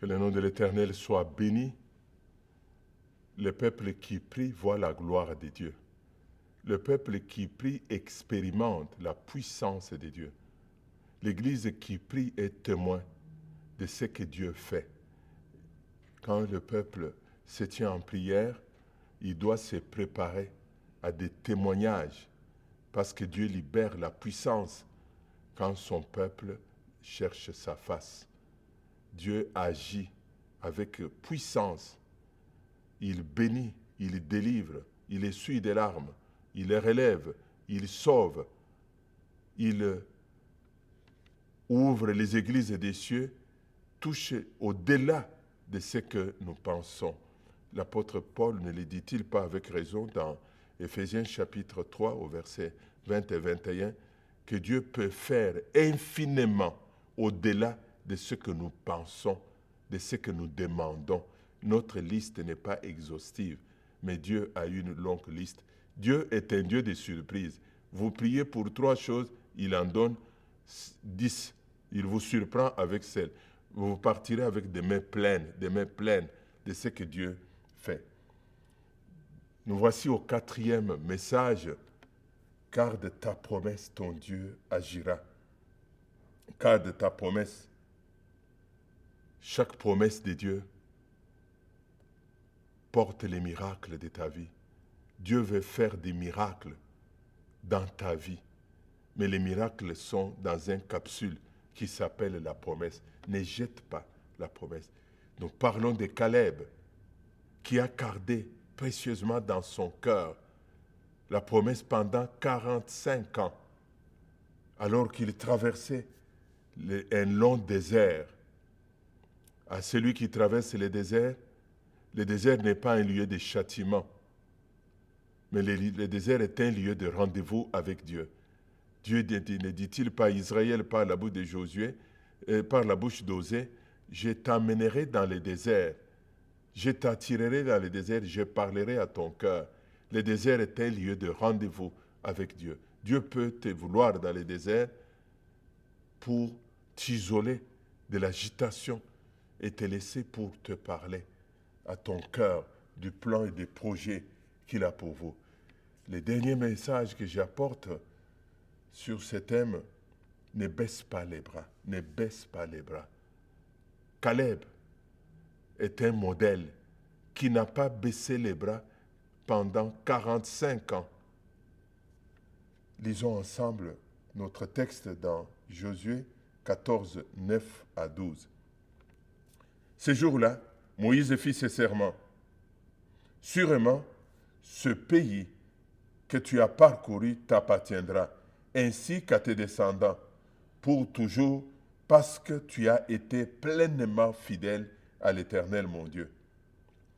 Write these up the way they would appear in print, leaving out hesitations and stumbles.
Que le nom de l'Éternel soit béni. Le peuple qui prie voit la gloire de Dieu. Le peuple qui prie expérimente la puissance de Dieu. L'Église qui prie est témoin de ce que Dieu fait. Quand le peuple se tient en prière, il doit se préparer à des témoignages parce que Dieu libère la puissance quand son peuple cherche sa face. Dieu agit avec puissance. Il bénit, il délivre, il essuie des larmes, il les relève, il sauve, il ouvre les églises des cieux, touche au-delà de ce que nous pensons. L'apôtre Paul ne le dit-il pas avec raison dans Éphésiens chapitre 3 au verset 20 et 21 que Dieu peut faire infiniment au-delà de ce que nous pensons, de ce que nous demandons. Notre liste n'est pas exhaustive, mais Dieu a une longue liste. Dieu est un Dieu de surprises. Vous priez pour 3 choses, il en donne 10. Il vous surprend avec celle. Vous partirez avec des mains pleines de ce que Dieu fait. Nous voici au 4e message. Car de ta promesse, ton Dieu agira. Car de ta promesse, chaque promesse de Dieu porte les miracles de ta vie. Dieu veut faire des miracles dans ta vie. Mais les miracles sont dans une capsule qui s'appelle la promesse. Ne jette pas la promesse. Nous parlons de Caleb qui a gardé précieusement dans son cœur la promesse pendant 45 ans, alors qu'il traversait un long désert. À celui qui traverse le désert n'est pas un lieu de châtiment, mais le désert est un lieu de rendez-vous avec Dieu. Dieu ne dit-il pas à Israël par la bouche de Josué, par la bouche d'Osée, je t'emmènerai dans le désert, je t'attirerai dans le désert, je parlerai à ton cœur. Le désert est un lieu de rendez-vous avec Dieu. Dieu peut te vouloir dans le désert pour t'isoler de l'agitation et te laisser pour te parler à ton cœur du plan et des projets qu'il a pour vous. Le dernier message que j'apporte sur ce thème, ne baisse pas les bras, ne baisse pas les bras. Caleb est un modèle qui n'a pas baissé les bras pendant 45 ans. Lisons ensemble notre texte dans Josué 14, 9 à 12. Ce jour-là, Moïse fit ce serment. Sûrement, ce pays que tu as parcouru t'appartiendra, ainsi qu'à tes descendants, pour toujours, parce que tu as été pleinement fidèle à l'Éternel, mon Dieu.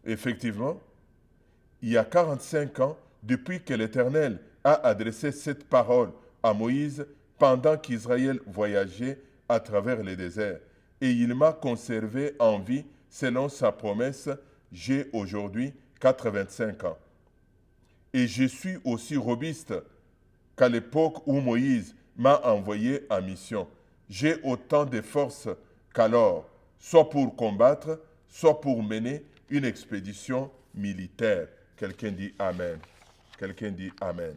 Effectivement, il y a 45 ans, depuis que l'Éternel a adressé cette parole à Moïse pendant qu'Israël voyageait à travers le désert. Et il m'a conservé en vie selon sa promesse. J'ai aujourd'hui 85 ans. Et je suis aussi robuste qu'à l'époque où Moïse m'a envoyé en mission. J'ai autant de force qu'alors, soit pour combattre, soit pour mener une expédition militaire. Quelqu'un dit Amen. Quelqu'un dit Amen.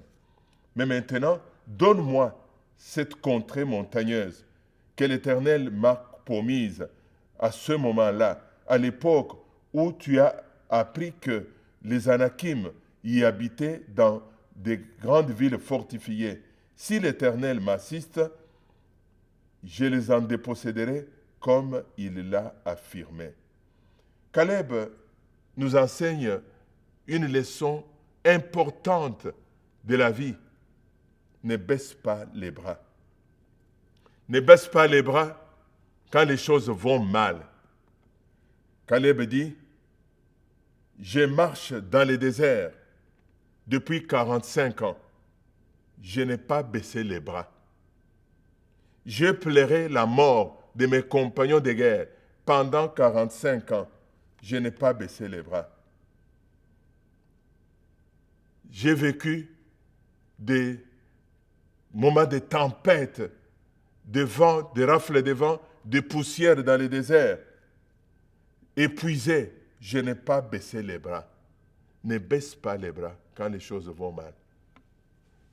Mais maintenant, donne-moi cette contrée montagneuse que l'Éternel m'a promise à ce moment-là, à l'époque où tu as appris que les Anakim y habitaient dans des grandes villes fortifiées. Si l'Éternel m'assiste, je les en déposséderai comme il l'a affirmé. Caleb nous enseigne une leçon importante de la vie. Ne baisse pas les bras. Ne baisse pas les bras quand les choses vont mal. Caleb dit, je marche dans le désert depuis 45 ans. Je n'ai pas baissé les bras. Je plairai la mort de mes compagnons de guerre pendant 45 ans. Je n'ai pas baissé les bras. J'ai vécu des moments de tempête, de vent, de rafles de vent, de poussière dans le désert. épuisé, je n'ai pas baissé les bras. Ne baisse pas les bras quand les choses vont mal.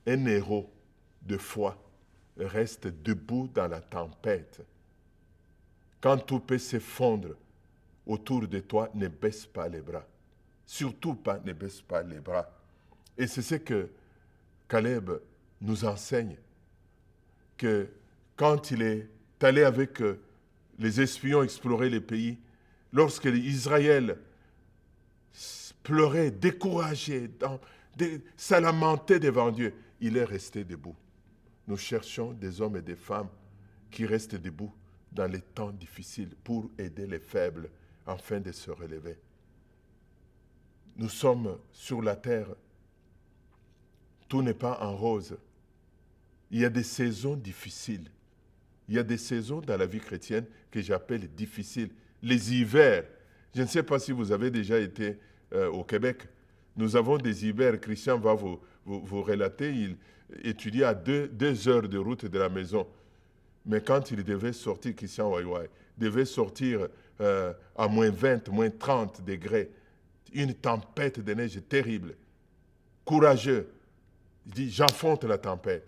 Un héros de foi reste debout dans la tempête. Quand tout peut s'effondrer autour de toi, ne baisse pas les bras. Surtout pas, ne baisse pas les bras. Et c'est ce que Caleb nous enseigne, que quand il est allé avec les espions explorer les pays, lorsque Israël pleurait, découragé, se lamentait devant Dieu, il est resté debout. Nous cherchons des hommes et des femmes qui restent debout dans les temps difficiles pour aider les faibles afin de se relever. Nous sommes sur la terre. Tout n'est pas en rose. Il y a des saisons difficiles. Il y a des saisons dans la vie chrétienne que j'appelle difficiles. Les hivers. Je ne sais pas si vous avez déjà été au Québec. Nous avons des hivers. Christian va vous relater. Il étudie à 2 heures de route de la maison. Mais quand il devait sortir, Christian Waiwai, devait sortir à moins 20, moins 30 degrés, une tempête de neige terrible, courageux. Il dit, j'enfonte la tempête.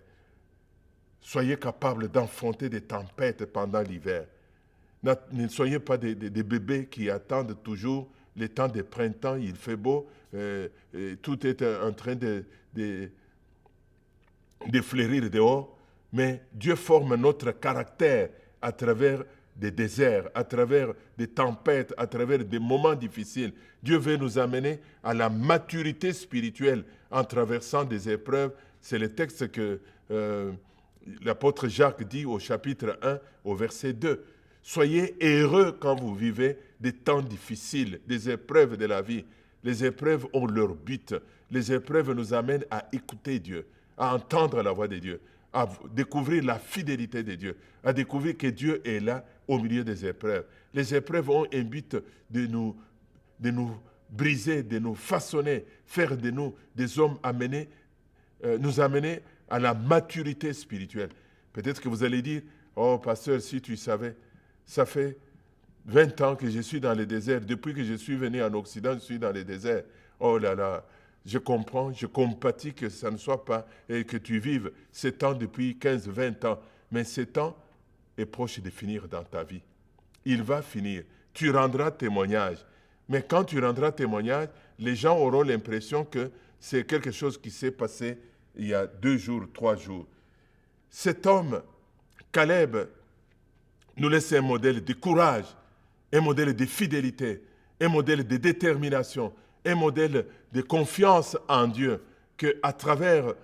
Soyez capables d'enfoncer des tempêtes pendant l'hiver. Ne soyez pas des bébés qui attendent toujours le temps de printemps, il fait beau, tout est en train de fleurir dehors. Mais Dieu forme notre caractère à travers des déserts, à travers des tempêtes, à travers des moments difficiles. Dieu veut nous amener à la maturité spirituelle en traversant des épreuves. C'est le texte que l'apôtre Jacques dit au chapitre 1, au verset 2. Soyez heureux quand vous vivez des temps difficiles, des épreuves de la vie. Les épreuves ont leur but. Les épreuves nous amènent à écouter Dieu, à entendre la voix de Dieu, à découvrir la fidélité de Dieu, à découvrir que Dieu est là au milieu des épreuves. Les épreuves ont un but de nous briser, de nous façonner, faire de nous des hommes amenés, nous amener à la maturité spirituelle. Peut-être que vous allez dire, oh pasteur, si tu savais, ça fait 20 ans que je suis dans le désert. Depuis que je suis venu en Occident, je suis dans le désert. Oh là là, je comprends, je compatis que ça ne soit pas et que tu vives ces temps depuis 15, 20 ans. Mais ce temps est proche de finir dans ta vie. Il va finir. Tu rendras témoignage. Mais quand tu rendras témoignage, les gens auront l'impression que c'est quelque chose qui s'est passé il y a 2 jours, 3 jours. Cet homme, Caleb, nous laisse un modèle de courage, un modèle de fidélité, un modèle de détermination, un modèle de confiance en Dieu, qu'à travers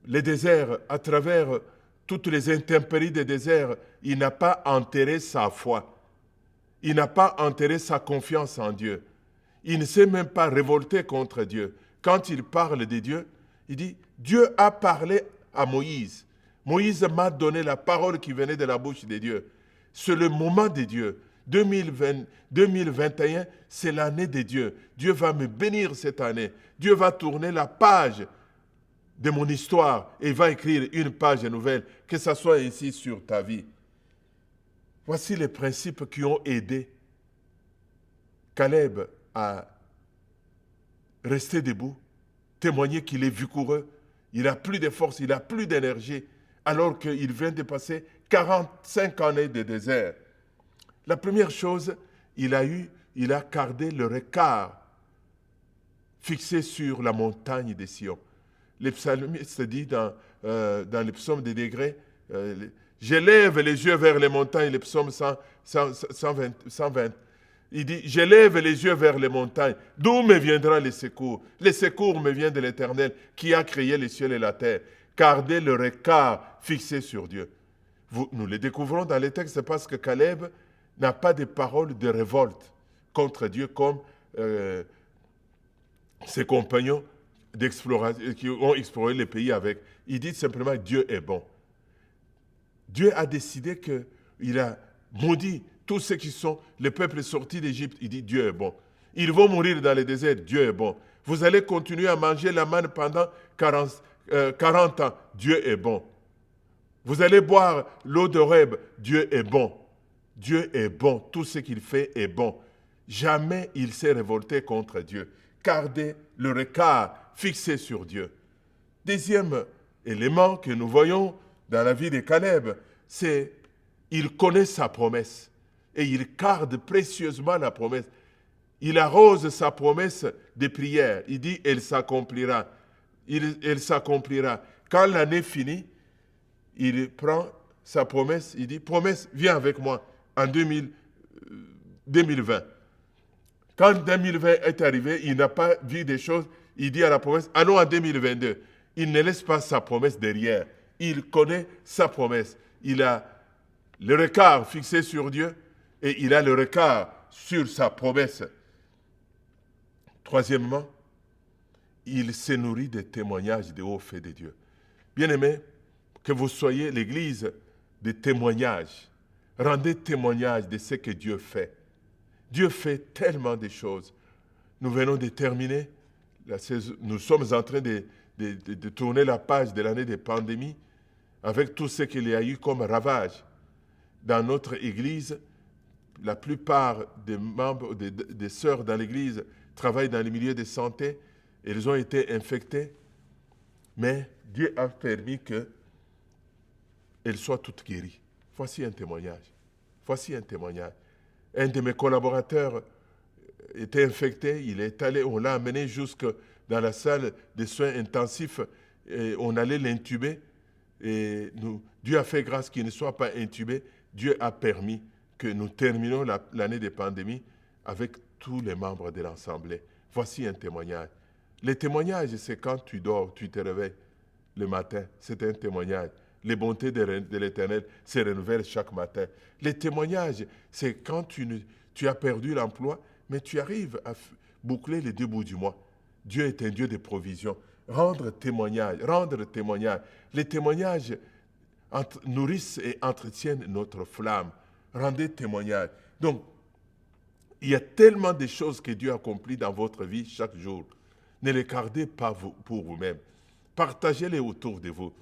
les déserts, à travers toutes les intempéries des déserts, il n'a pas enterré sa foi. Il n'a pas enterré sa confiance en Dieu. Il ne s'est même pas révolté contre Dieu. Quand il parle de Dieu, il dit, Dieu a parlé à Moïse. Moïse m'a donné la parole qui venait de la bouche de Dieu. C'est le moment de Dieu. 2021, c'est l'année de Dieu. Dieu va me bénir cette année. Dieu va tourner la page de mon histoire et va écrire une page nouvelle, que ce soit ici sur ta vie. Voici les principes qui ont aidé Caleb à rester debout, témoigner qu'il est vigoureux, il n'a plus de force, il n'a plus d'énergie, alors qu'il vient de passer 45 années de désert. La première chose, il a gardé le regard fixé sur la montagne de Sion. Le psalmiste dit dans le psaume des degrés, j'élève les yeux vers les montagnes, le psaume 120. Il dit, j'élève les yeux vers les montagnes. D'où me viendra le secours? Le secours me vient de l'Éternel qui a créé les cieux et la terre. Gardez le regard fixé sur Dieu. Nous le découvrons dans les textes parce que Caleb n'a pas de parole de révolte contre Dieu comme ses compagnons qui ont exploré le pays avec. Il dit simplement Dieu est bon. Dieu a décidé qu'il a maudit tous ceux qui sont les peuples sortis d'Égypte. Il dit Dieu est bon. Ils vont mourir dans le désert. Dieu est bon. Vous allez continuer à manger la manne pendant 40 ans. Dieu est bon. Vous allez boire l'eau de Horeb. Dieu est bon. Dieu est bon, tout ce qu'il fait est bon. Jamais il s'est révolté contre Dieu. Gardez le regard fixé sur Dieu. Deuxième élément que nous voyons dans la vie de Caleb, c'est qu'il connaît sa promesse et il garde précieusement la promesse. Il arrose sa promesse de prière. Il dit, elle s'accomplira. Elle s'accomplira. Quand l'année finit, il prend sa promesse, il dit, promesse, viens avec moi en 2020. Quand 2020 est arrivé, il n'a pas vu des choses, il dit à la promesse, allons en 2022. Il ne laisse pas sa promesse derrière. Il connaît sa promesse. Il a le regard fixé sur Dieu et il a le regard sur sa promesse. Troisièmement, il se nourrit des témoignages des hauts faits de Dieu. Bien-aimés, que vous soyez l'Église des témoignages. Rendez témoignage de ce que Dieu fait. Dieu fait tellement de choses. Nous venons de terminer, nous sommes en train de tourner la page de l'année de pandémie avec tout ce qu'il y a eu comme ravage. Dans notre Église, la plupart des membres, des sœurs dans l'Église travaillent dans les milieux de santé. Elles ont été infectées, mais Dieu a permis qu'elles soient toutes guéries. Voici un témoignage. Voici un témoignage. Un de mes collaborateurs était infecté, il est allé, on l'a amené jusque dans la salle de soins intensifs, et on allait l'intuber, et Dieu a fait grâce qu'il ne soit pas intubé. Dieu a permis que nous terminions l'année de pandémie avec tous les membres de l'Assemblée. Voici un témoignage. Les témoignages, c'est quand tu dors, tu te réveilles le matin, c'est un témoignage. Les bontés de l'Éternel se renouvellent chaque matin. Les témoignages, c'est quand tu as perdu l'emploi, mais tu arrives à boucler les 2 bouts du mois. Dieu est un Dieu de provision. Rendre témoignage. Les témoignages nourrissent et entretiennent notre flamme. Rendez témoignage. Donc, il y a tellement de choses que Dieu accomplit dans votre vie chaque jour. Ne les gardez pas pour vous-même. Partagez-les autour de vous.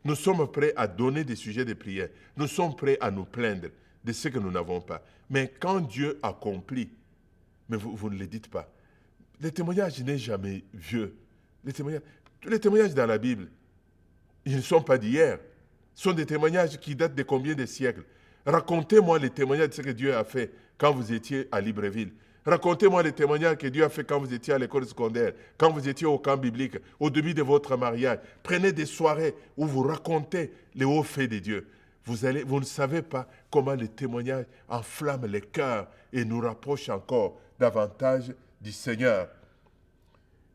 Nous sommes prêts à donner des sujets de prière. Nous sommes prêts à nous plaindre de ce que nous n'avons pas. Mais quand Dieu accomplit, mais vous ne le dites pas. Les témoignages n'est jamais vieux. Tous les témoignages dans la Bible, ils ne sont pas d'hier. Ce sont des témoignages qui datent de combien de siècles. Racontez-moi les témoignages de ce que Dieu a fait quand vous étiez à Libreville. Racontez-moi les témoignages que Dieu a fait quand vous étiez à l'école secondaire, quand vous étiez au camp biblique, au début de votre mariage. Prenez des soirées où vous racontez les hauts faits de Dieu. Vous ne savez pas comment les témoignages enflamment les cœurs et nous rapprochent encore davantage du Seigneur.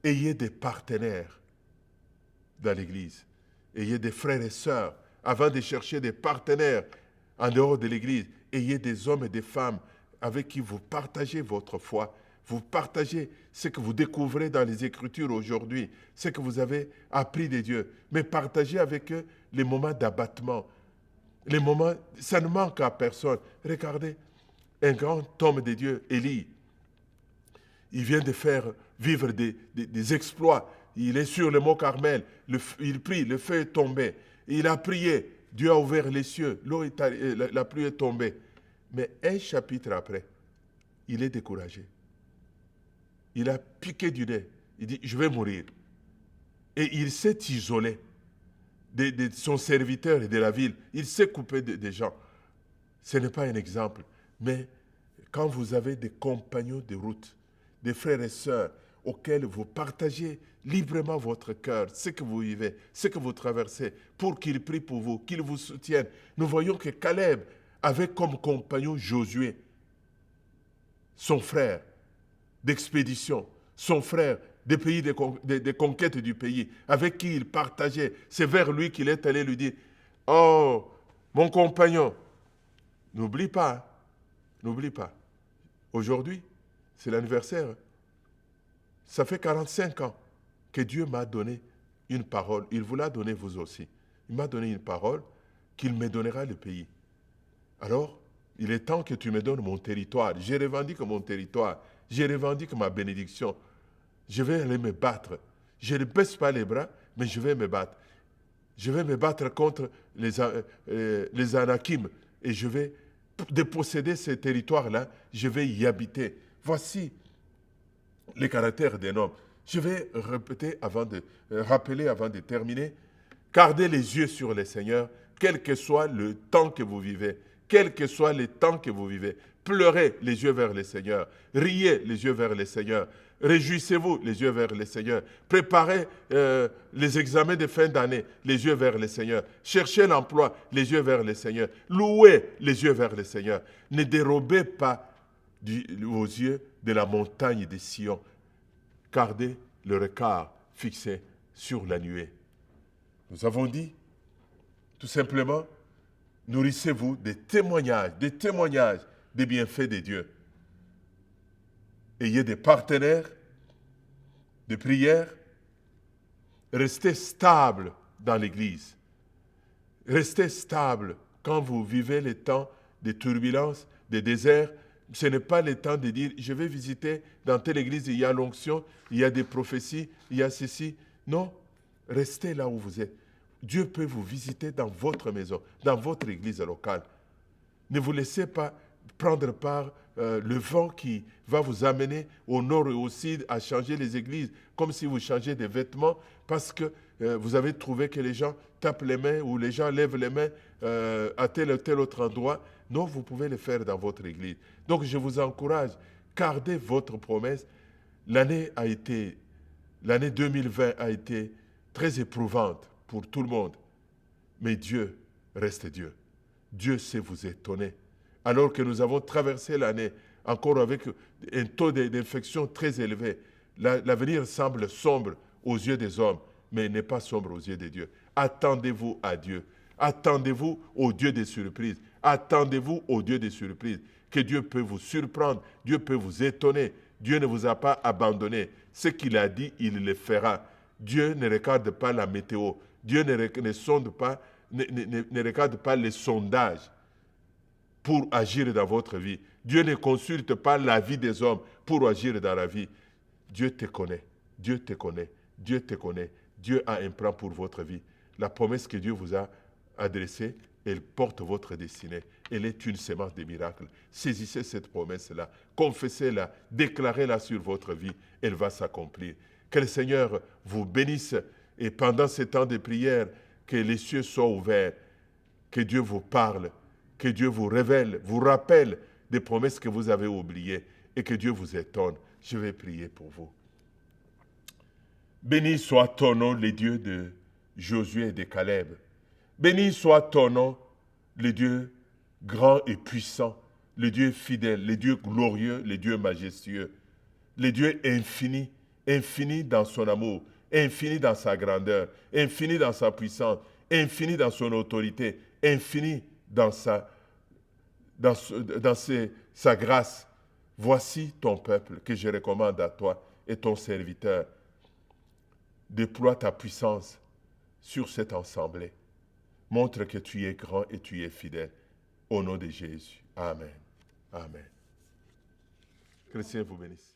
Ayez des partenaires dans l'Église. Ayez des frères et sœurs. Avant de chercher des partenaires en dehors de l'Église, ayez des hommes et des femmes avec qui vous partagez votre foi, vous partagez ce que vous découvrez dans les Écritures aujourd'hui, ce que vous avez appris de Dieu, mais partagez avec eux les moments d'abattement, les moments, ça ne manque à personne. Regardez, un grand homme de Dieu, Élie, il vient de faire vivre des exploits. Il est sur le mont Carmel, il prie, le feu est tombé. Il a prié, Dieu a ouvert les cieux, la pluie est tombée. Mais un chapitre après, il est découragé. Il a piqué du nez. Il dit, je vais mourir. Et il s'est isolé de son serviteur et de la ville. Il s'est coupé des gens. Ce n'est pas un exemple. Mais quand vous avez des compagnons de route, des frères et sœurs auxquels vous partagez librement votre cœur, ce que vous vivez, ce que vous traversez, pour qu'ils prient pour vous, qu'ils vous soutiennent. Nous voyons que Caleb avait comme compagnon Josué, son frère d'expédition, son frère des pays des conquêtes du pays, avec qui il partageait. C'est vers lui qu'il est allé lui dire, « Oh, mon compagnon, n'oublie pas. Aujourd'hui, c'est l'anniversaire. Ça fait 45 ans que Dieu m'a donné une parole. Il vous l'a donné vous aussi. Il m'a donné une parole qu'il me donnera le pays. Alors, il est temps que tu me donnes mon territoire. Je revendique mon territoire. Je revendique ma bénédiction. Je vais aller me battre. Je ne baisse pas les bras, mais je vais me battre. Je vais me battre contre les Anakim et je vais de posséder ces territoires-là, je vais y habiter. Voici les caractères d'un homme. Je vais rappeler avant de terminer. Gardez les yeux sur le Seigneur, quel que soit le temps que vous vivez. Quel que soit le temps que vous vivez. Pleurez les yeux vers le Seigneur. Riez les yeux vers le Seigneur. Réjouissez-vous les yeux vers le Seigneur. Préparez les examens de fin d'année, les yeux vers le Seigneur. Cherchez l'emploi, les yeux vers le Seigneur. Louez les yeux vers le Seigneur. Ne dérobez pas vos yeux de la montagne de Sion. Gardez le regard fixé sur la nuée. Nous avons dit, tout simplement, nourrissez-vous des témoignages des bienfaits de Dieu. Ayez des partenaires de prière. Restez stable dans l'Église. Restez stable quand vous vivez les temps de turbulences, de désert. Ce n'est pas le temps de dire, je vais visiter dans telle église, il y a l'onction, il y a des prophéties, il y a ceci. Non, restez là où vous êtes. Dieu peut vous visiter dans votre maison, dans votre église locale. Ne vous laissez pas prendre par le vent qui va vous amener au nord et au sud à changer les églises, comme si vous changez des vêtements, parce que vous avez trouvé que les gens tapent les mains ou les gens lèvent les mains à tel ou tel autre endroit. Non, vous pouvez le faire dans votre église. Donc je vous encourage, gardez votre promesse. L'année 2020 a été très éprouvante pour tout le monde. Mais Dieu reste Dieu. Dieu sait vous étonner. Alors que nous avons traversé l'année encore avec un taux d'infection très élevé, l'avenir semble sombre aux yeux des hommes, mais il n'est pas sombre aux yeux de Dieu. Attendez-vous à Dieu. Attendez-vous au Dieu des surprises. Attendez-vous au Dieu des surprises. Que Dieu peut vous surprendre. Dieu peut vous étonner. Dieu ne vous a pas abandonné. Ce qu'il a dit, il le fera. Dieu ne regarde pas la météo. Dieu ne regarde pas les sondages pour agir dans votre vie. Dieu ne consulte pas la vie des hommes pour agir dans la vie. Dieu te connaît. Dieu te connaît. Dieu te connaît. Dieu a un plan pour votre vie. La promesse que Dieu vous a adressée, elle porte votre destinée. Elle est une semence de miracles. Saisissez cette promesse-là, confessez-la, déclarez-la sur votre vie. Elle va s'accomplir. Que le Seigneur vous bénisse et pendant ces temps de prière, que les cieux soient ouverts, que Dieu vous parle, que Dieu vous révèle, vous rappelle des promesses que vous avez oubliées et que Dieu vous étonne. Je vais prier pour vous. Béni soit ton nom, le Dieu de Josué et de Caleb. Béni soit ton nom, le Dieu grand et puissant, le Dieu fidèle, le Dieu glorieux, le Dieu majestueux, le Dieu infini, infini dans son amour, infini dans sa grandeur, infini dans sa puissance, infini dans son autorité, infini dans sa grâce. Voici ton peuple que je recommande à toi et ton serviteur. Déploie ta puissance sur cette assemblée. Montre que tu es grand et tu es fidèle. Au nom de Jésus. Amen. Amen. Que le Seigneur vous bénisse.